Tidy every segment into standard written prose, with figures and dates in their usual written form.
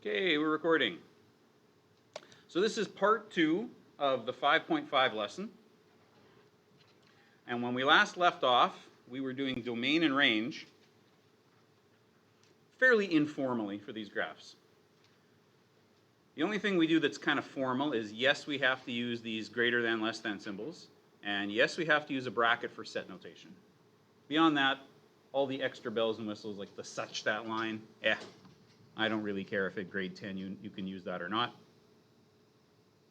Okay, we're recording. So this is part 2 of the 5.5 lesson. And when we last left off, we were doing domain and range fairly informally for these graphs. The only thing we do that's kind of formal is, yes, we have to use these greater than, less than symbols, and yes, we have to use a bracket for set notation. Beyond that, all the extra bells and whistles like the such that line, I don't really care if at grade 10 you can use that or not.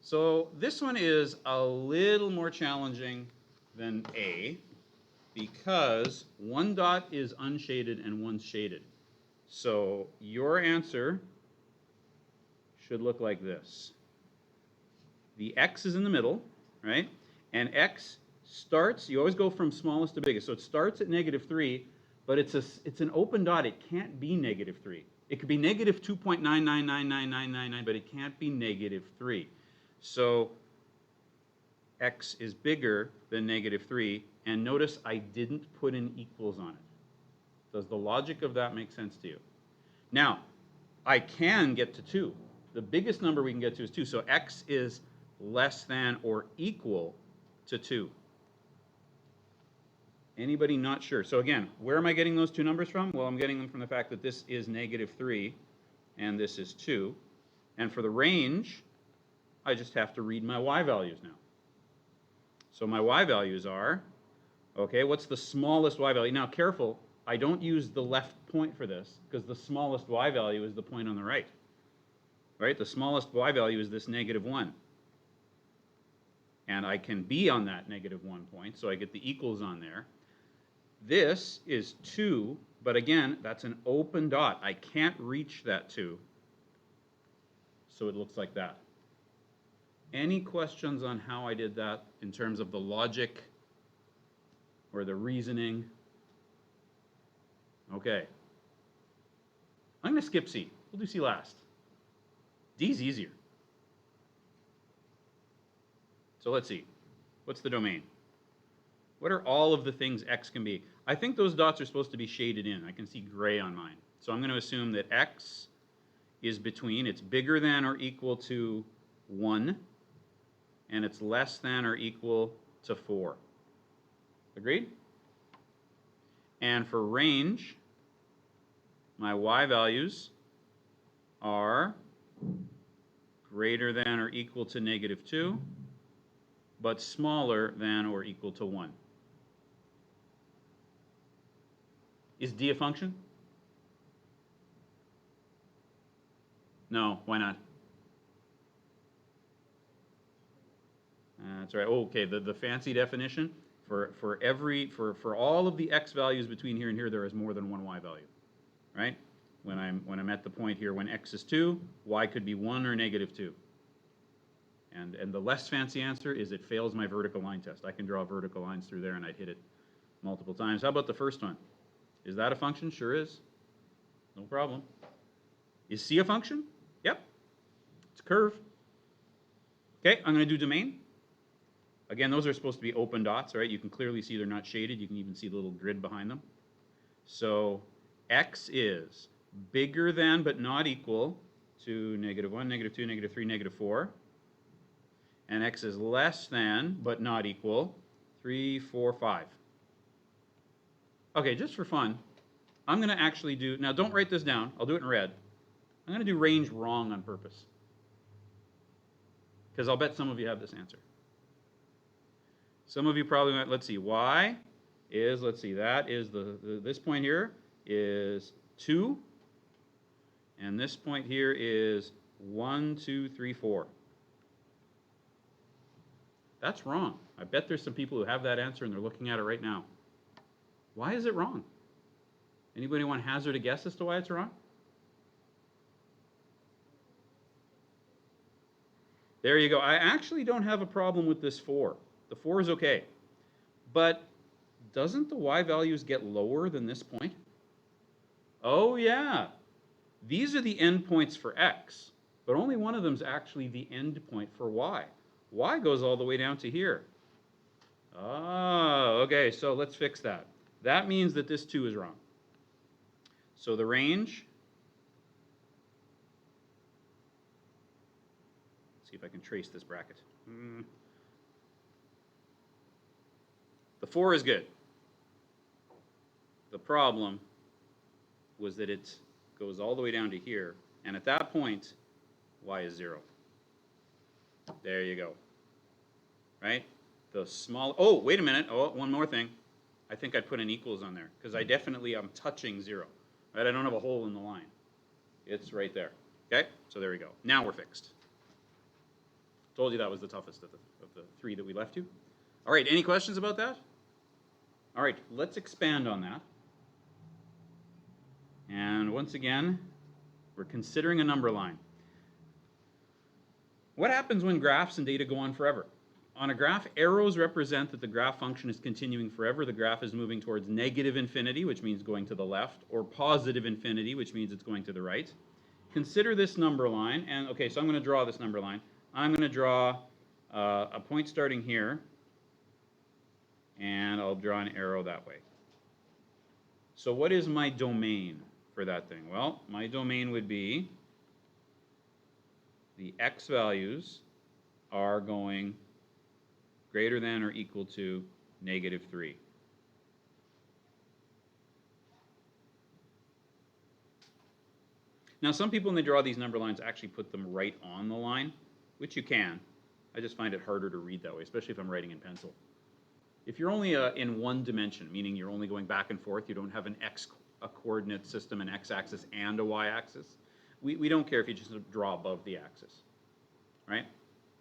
So this one is a little more challenging than A because one dot is unshaded and one's shaded. So your answer should look like this. The X is in the middle, right? And X starts, you always go from smallest to biggest. So it starts at -3, but it's an open dot. It can't be -3. It could be -2.9999999, but it can't be -3. So X is bigger than -3, and notice I didn't put in equals on it. Does the logic of that make sense to you? Now, I can get to 2. The biggest number we can get to is 2, so X is less than or equal to 2. Anybody not sure? So again, where am I getting those two numbers from? Well, I'm getting them from the fact that this is -3 and this is 2. And for the range, I just have to read my y values now. So my y values are, okay, what's the smallest y value? Now careful, I don't use the left point for this because the smallest y value is the point on the right. Right? The smallest y value is this -1. And I can be on that -1 point, so I get the equals on there. This is 2, but again, that's an open dot. I can't reach that 2. So it looks like that. Any questions on how I did that in terms of the logic or the reasoning? Okay. I'm going to skip C. We'll do C last. D's easier. So let's see. What's the domain? What are all of the things X can be? I think those dots are supposed to be shaded in. I can see gray on mine. So I'm going to assume that X is between, it's bigger than or equal to 1, and it's less than or equal to 4. Agreed? And for range, my y values are greater than or equal to -2, but smaller than or equal to 1. Is D a function? No, why not? That's right. Oh, okay, the fancy definition for all of the x values between here and here, there is more than one y value, right? When I'm at the point here when x is 2, y could be 1 or -2. And the less fancy answer is it fails my vertical line test. I can draw vertical lines through there and I'd hit it multiple times. How about the first one? Is that a function? Sure is. No problem. Is C a function? Yep. It's a curve. Okay, I'm going to do domain. Again, those are supposed to be open dots, right? You can clearly see they're not shaded. You can even see the little grid behind them. So X is bigger than but not equal to -1, -2, -3, -4. And X is less than but not equal 3, 4, 5. Okay, just for fun, I'm going to actually do, now don't write this down. I'll do it in red. I'm going to do range wrong on purpose. Because I'll bet some of you have this answer. Some of you probably went, let's see, y is, let's see, that is this point here is 2. And this point here is 1, 2, 3, 4. That's wrong. I bet there's some people who have that answer and they're looking at it right now. Why is it wrong? Anybody want to hazard a guess as to why it's wrong? There you go. I actually don't have a problem with this 4. The 4 is okay. But doesn't the y values get lower than this point? Oh yeah. These are the endpoints for x, but only one of them is actually the endpoint for y. Y goes all the way down to here. Oh, okay, so let's fix that. That means that this 2 is wrong. So the range See if I can trace this bracket. The 4 is good. The problem was that it goes all the way down to here, and at that point, y is 0. There you go. Right? The small, oh, wait a minute. Oh, one more thing. I think I put an equals on there, because I definitely am touching 0. Right? I don't have a hole in the line. It's right there. Okay? So there we go. Now we're fixed. Told you that was the toughest of the 3 that we left you. All right, any questions about that? All right, let's expand on that. And once again, we're considering a number line. What happens when graphs and data go on forever? On a graph, arrows represent that the graph function is continuing forever. The graph is moving towards negative infinity, which means going to the left, or positive infinity, which means it's going to the right. Consider this number line, and okay, so I'm going to draw this number line. I'm going to draw a point starting here, and I'll draw an arrow that way. So what is my domain for that thing? Well, my domain would be the x values are going greater than or equal to -3. Now, some people, when they draw these number lines, actually put them right on the line, which you can. I just find it harder to read that way, especially if I'm writing in pencil. If you're only in one dimension, meaning you're only going back and forth, you don't have a coordinate system, an x-axis and a y-axis, we don't care if you just draw above the axis, right?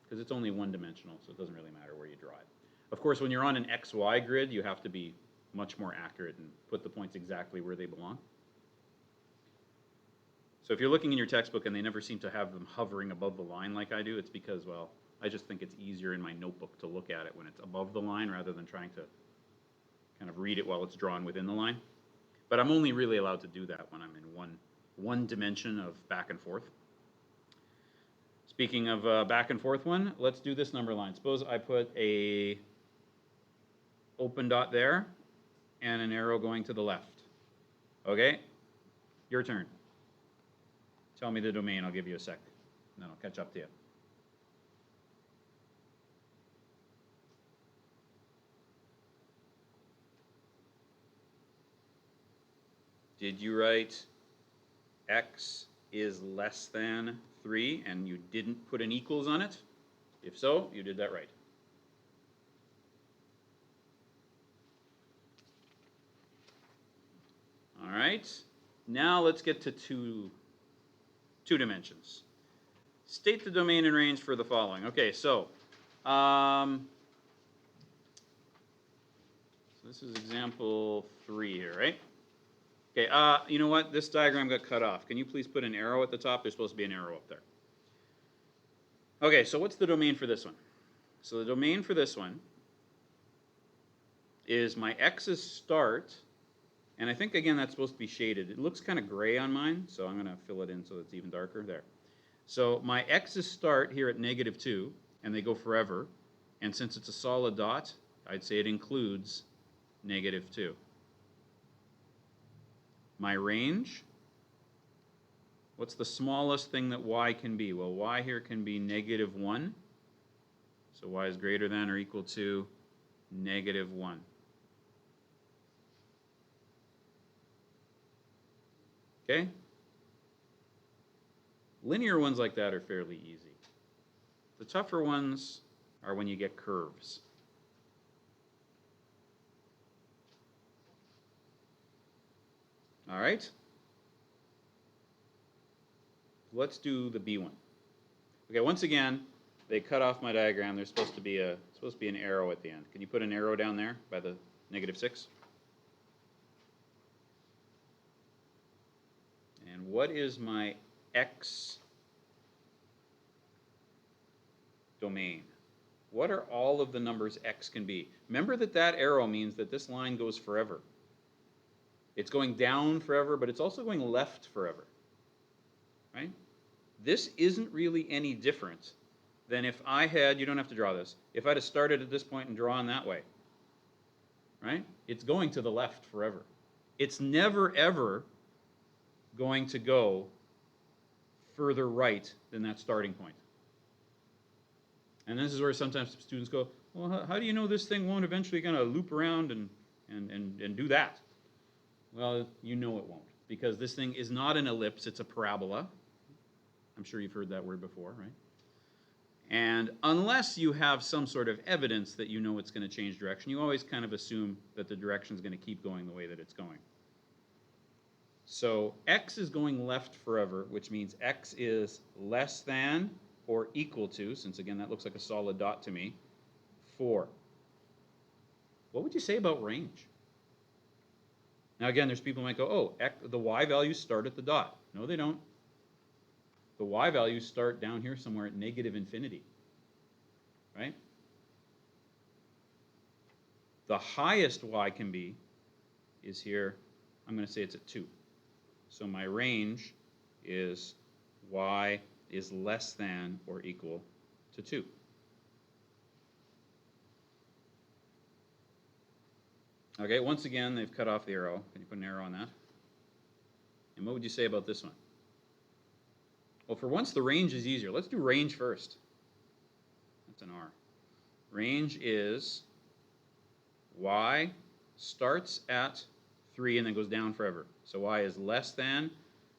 Because it's only one-dimensional, so it doesn't really matter where you draw it. Of course, when you're on an xy grid, you have to be much more accurate and put the points exactly where they belong. So if you're looking in your textbook and they never seem to have them hovering above the line like I do, it's because, well, I just think it's easier in my notebook to look at it when it's above the line rather than trying to kind of read it while it's drawn within the line. But I'm only really allowed to do that when I'm in one dimension of back and forth. Speaking of back and forth one, let's do this number line. Suppose I put a open dot there and an arrow going to the left. Okay? Your turn. Tell me the domain. I'll give you a sec. And then I'll catch up to you. Did you write x is less than 3 and you didn't put an equals on it? If so, you did that right. All right. Now let's get to two dimensions. State the domain and range for the following. Okay, so this is example 3 here, right? Okay, you know what? This diagram got cut off. Can you please put an arrow at the top? There's supposed to be an arrow up there. Okay, so what's the domain for this one? So the domain for this one is my x's start, and I think, again, that's supposed to be shaded. It looks kind of gray on mine, so I'm going to fill it in so it's even darker. There. So my x's start here at -2, and they go forever, and since it's a solid dot, I'd say it includes -2. My range, what's the smallest thing that y can be? Well, y here can be -1. So y is greater than or equal to -1. Okay? Linear ones like that are fairly easy. The tougher ones are when you get curves. All right? Let's do the B one. Okay, once again, they cut off my diagram. There's supposed to be an arrow at the end. Can you put an arrow down there by the -6? And what is my x domain? What are all of the numbers x can be? Remember that that arrow means that this line goes forever. It's going down forever, but it's also going left forever. Right? This isn't really any different than if I had, you don't have to draw this, if I'd have started at this point and drawn that way. Right? It's going to the left forever. It's never, ever going to go further right than that starting point. And this is where sometimes students go, well, how do you know this thing won't eventually kind of loop around and do that? Well, you know it won't, because this thing is not an ellipse, it's a parabola. I'm sure you've heard that word before, right? And unless you have some sort of evidence that you know it's going to change direction, you always kind of assume that the direction is going to keep going the way that it's going. So x is going left forever, which means x is less than or equal to, since again that looks like a solid dot to me, 4. What would you say about range? Now again, there's people who might go, oh, the y values start at the dot. No, they don't. The y values start down here somewhere at negative infinity, right? The highest y can be is here. I'm going to say it's at 2. So my range is y is less than or equal to 2. Okay, once again, they've cut off the arrow. Can you put an arrow on that? And what would you say about this one? Well, for once, the range is easier. Let's do range first. That's an R. Range is y starts at 3 and then goes down forever. So y is less than.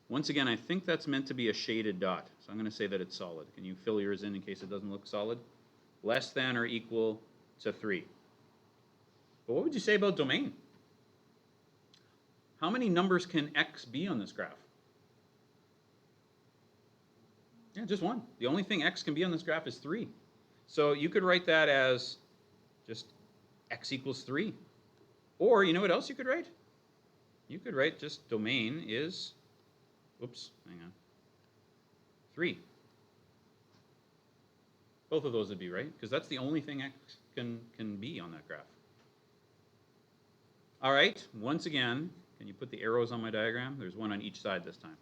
Once again, I think that's meant to be a shaded dot. So I'm going to say that it's solid. Can you fill yours in case it doesn't look solid? Less than or equal to 3. But what would you say about domain? How many numbers can x be on this graph? Yeah, just one. The only thing x can be on this graph is 3. So you could write that as just x equals 3. Or you know what else you could write? You could write just domain is, oops, hang on, 3. Both of those would be right, because that's the only thing x can be on that graph. All right, once again, can you put the arrows on my diagram? There's one on each side this time.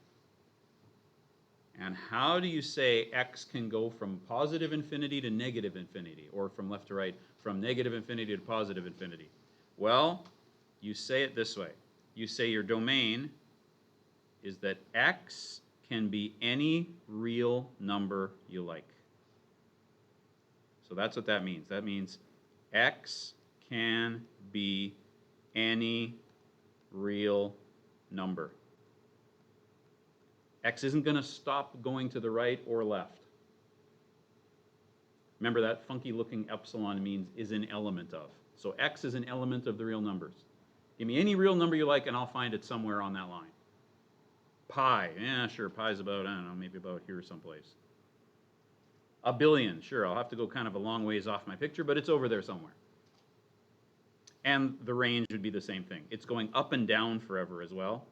And how do you say x can go from positive infinity to negative infinity, or from left to right, from negative infinity to positive infinity? Well, you say it this way. You say your domain is that x can be any real number you like. So that's what that means. That means x can be any real number. X isn't going to stop going to the right or left. Remember that funky looking epsilon means is an element of. So x is an element of the real numbers. Give me any real number you like and I'll find it somewhere on that line. Pi, yeah, sure, pi's about, I don't know, maybe about here someplace. A billion, sure, I'll have to go kind of a long ways off my picture, but it's over there somewhere. And the range would be the same thing. It's going up and down forever as well.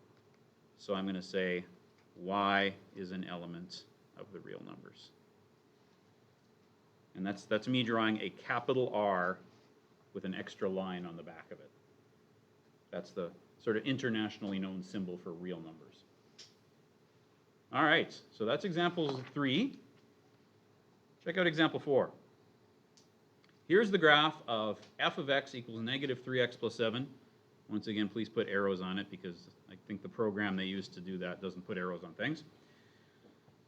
So I'm going to say y is an element of the real numbers. And that's me drawing a capital R with an extra line on the back of it. That's the sort of internationally known symbol for real numbers. All right, so that's example 3. Check out example 4. Here's the graph of f of x equals negative 3x plus 7. Once again, please put arrows on it because I think the program they use to do that doesn't put arrows on things.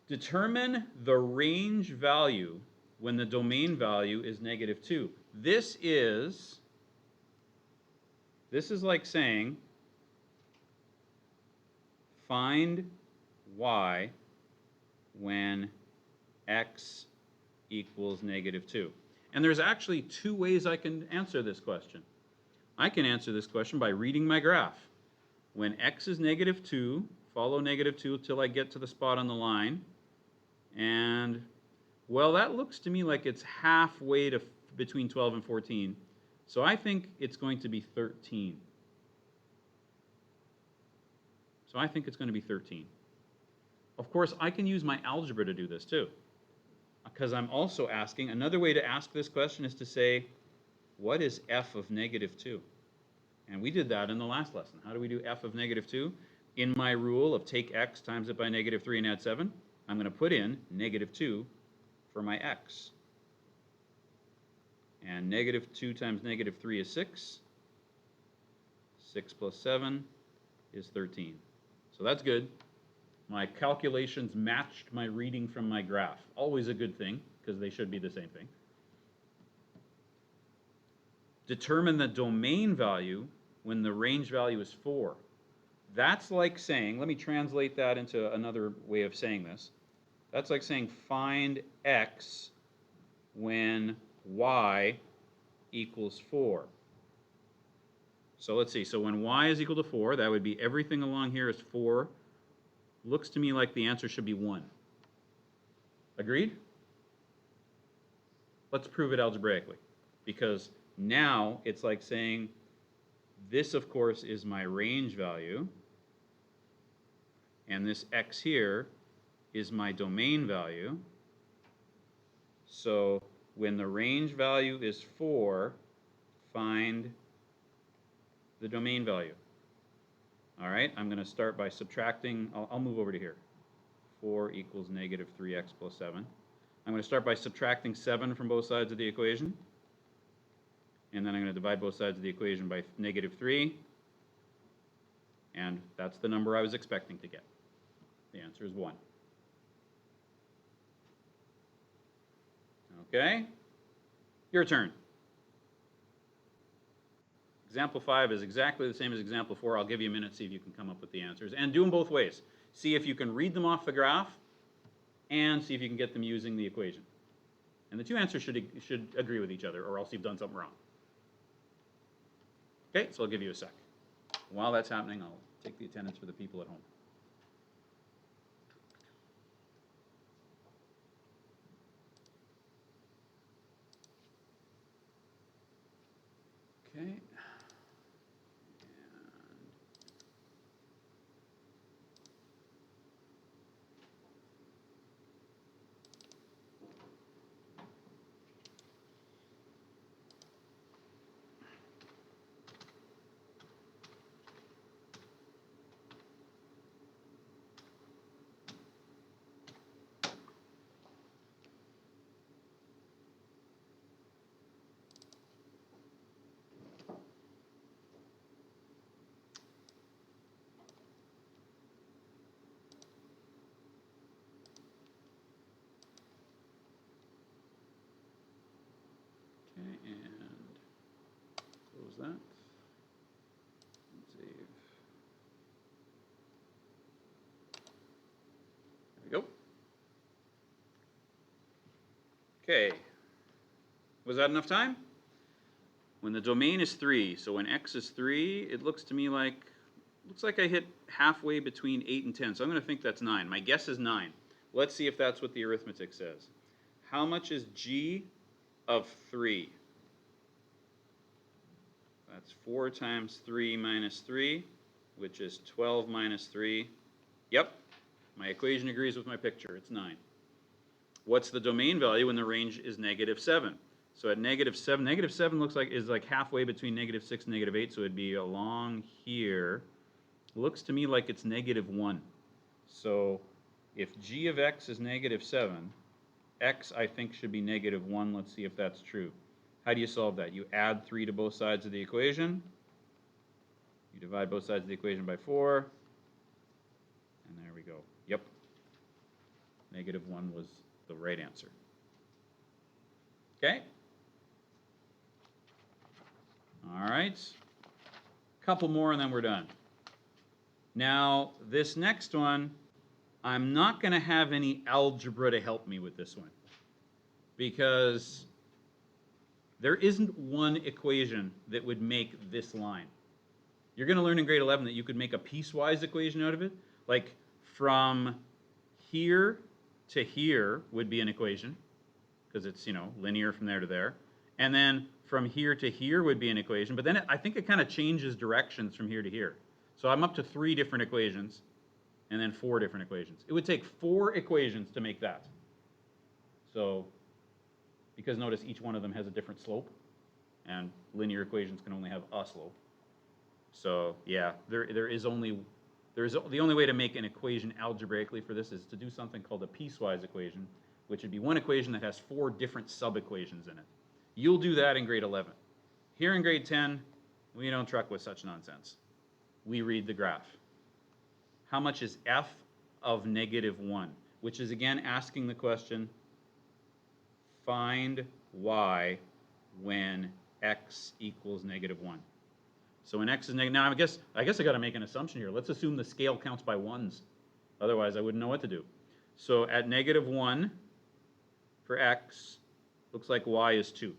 Determine the range value when the domain value is negative 2. This is like saying find y when x equals negative 2. And there's actually 2 ways I can answer this question. I can answer this question by reading my graph. When x is negative 2, follow negative 2 till I get to the spot on the line. And, well, that looks to me like it's halfway to between 12 and 14. So I think it's going to be 13. So I think it's going to be 13. Of course, I can use my algebra to do this too. Because I'm also asking, another way to ask this question is to say, what is f of negative 2? And we did that in the last lesson. How do we do f of negative 2? In my rule of take x, times it by negative 3, and add 7, I'm going to put in negative 2 for my x. And negative 2 times negative 3 is 6. 6 plus 7 is 13. So that's good. My calculations matched my reading from my graph. Always a good thing, because they should be the same thing. Determine the domain value when the range value is 4. That's like saying, let me translate that into another way of saying this. That's like saying find x when y equals 4. So let's see. So when y is equal to 4, that would be everything along here is 4. Looks to me like the answer should be 1. Agreed? Let's prove it algebraically. Because now it's like saying this, of course, is my range value. And this x here is my domain value. So when the range value is 4, find the domain value. All right, I'm going to start by subtracting. I'll move over to here. 4 equals negative 3x plus 7. I'm going to start by subtracting 7 from both sides of the equation. And then I'm going to divide both sides of the equation by negative 3. And that's the number I was expecting to get. The answer is 1. Okay, your turn. Example 5 is exactly the same as example 4. I'll give you a minute to see if you can come up with the answers. And do them both ways. See if you can read them off the graph and see if you can get them using the equation. And the two answers should agree with each other, or else you've done something wrong. Okay, so I'll give you a sec. While that's happening, I'll take the attendance for the people at home. Okay. Okay, and close that. And save. There we go. Okay. Was that enough time? When the domain is 3, so when x is 3, it looks to me like, I hit halfway between 8 and 10. So I'm going to think that's 9. My guess is 9. Let's see if that's what the arithmetic says. How much is g of 3? That's 4 times 3 minus 3, which is 12 minus 3. Yep, my equation agrees with my picture. It's 9. What's the domain value when the range is negative 7? So at negative 7 looks like is like halfway between negative 6 and negative 8, so it'd be along here. Looks to me like it's negative 1. So if g of x is negative 7, x I think should be negative 1. Let's see if that's true. How do you solve that? You add 3 to both sides of the equation. You divide both sides of the equation by 4. And there we go. Yep. Negative 1 was the right answer. Okay? All right. Couple more and then we're done. Now, this next one, I'm not going to have any algebra to help me with this one, because there isn't one equation that would make this line. You're going to learn in grade 11 that you could make a piecewise equation out of it. Like from here to here would be an equation, because it's, linear from there to there. And then from here to here would be an equation. But then I think it kind of changes directions from here to here. So I'm up to 3 different equations and then 4 different equations. It would take 4 equations to make that. So, because notice each one of them has a different slope, and linear equations can only have a slope. So yeah, the only way to make an equation algebraically for this is to do something called a piecewise equation, which would be one equation that has 4 different sub-equations in it. You'll do that in grade 11. Here in grade 10, we don't truck with such nonsense. We read the graph. How much is f of negative 1? Which is again asking the question, find y when x equals -1. So when x is negative, now I guess I got to make an assumption here. Let's assume the scale counts by ones. Otherwise, I wouldn't know what to do. So at -1 for x, looks like y is 2.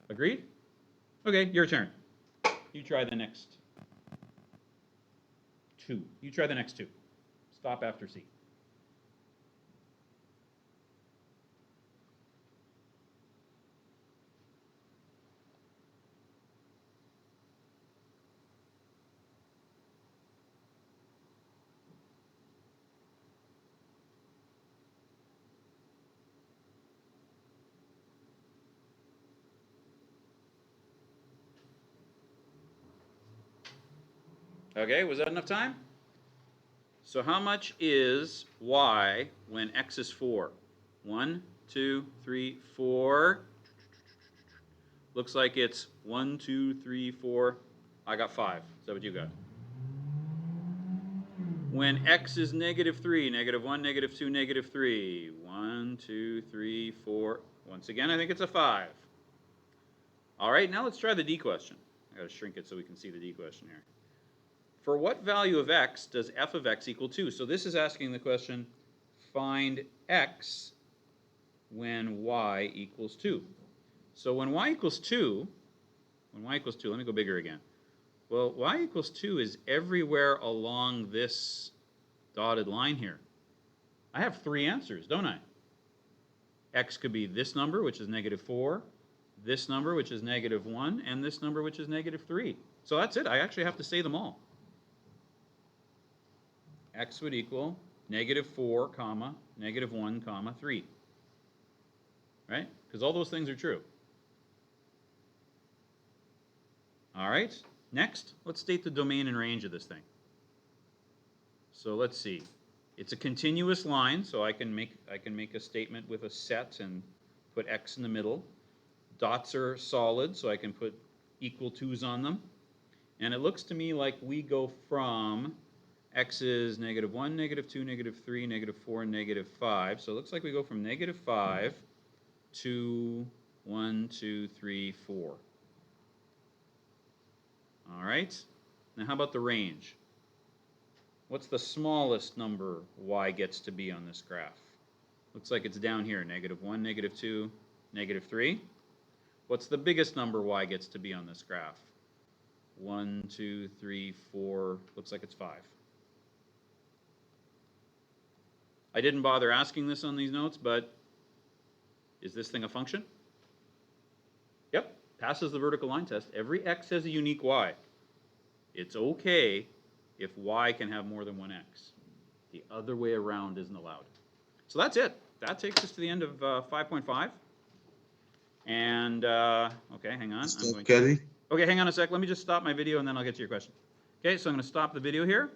Agreed? Okay, your turn. You try the next 2. You try the next 2. Stop after C. Okay, was that enough time? So how much is y when x is 4? 1, 2, 3, 4. Looks like it's 1, 2, 3, 4. I got 5. Is that what you got? When x is -3, -1, -2, -3. 1, 2, 3, 4. Once again, I think it's a 5. All right, now let's try the D question. I got to shrink it so we can see the D question here. For what value of x does f of x equal 2? So this is asking the question, find x when y equals 2. So when y equals 2, let me go bigger again. Well, y equals 2 is everywhere along this dotted line here. I have 3 answers, don't I? X could be this number, which is -4, this number, which is -1, and this number, which is -3. So that's it. I actually have to say them all. X would equal -4, comma, -1, comma, 3. Right? Because all those things are true. All right. Next, let's state the domain and range of this thing. So let's see. It's a continuous line, so I can make a statement with a set and put x in the middle. Dots are solid, so I can put equal 2's on them. And it looks to me like we go from x is -1, -2, -3, -4, and -5. So it looks like we go from -5 to 1, 2, 3, 4. All right. Now how about the range? What's the smallest number y gets to be on this graph? Looks like it's down here, -1, -2, -3. What's the biggest number y gets to be on this graph? 1, 2, 3, 4, looks like it's 5. I didn't bother asking this on these notes, but is this thing a function? Yep, passes the vertical line test. Every x has a unique y. It's okay if y can have more than one x. The other way around isn't allowed. So that's it. That takes us to the end of 5.5. And, okay, hang on. Kelly? Okay, hang on a sec. Let me just stop my video and then I'll get to your question. Okay, so I'm going to stop the video here.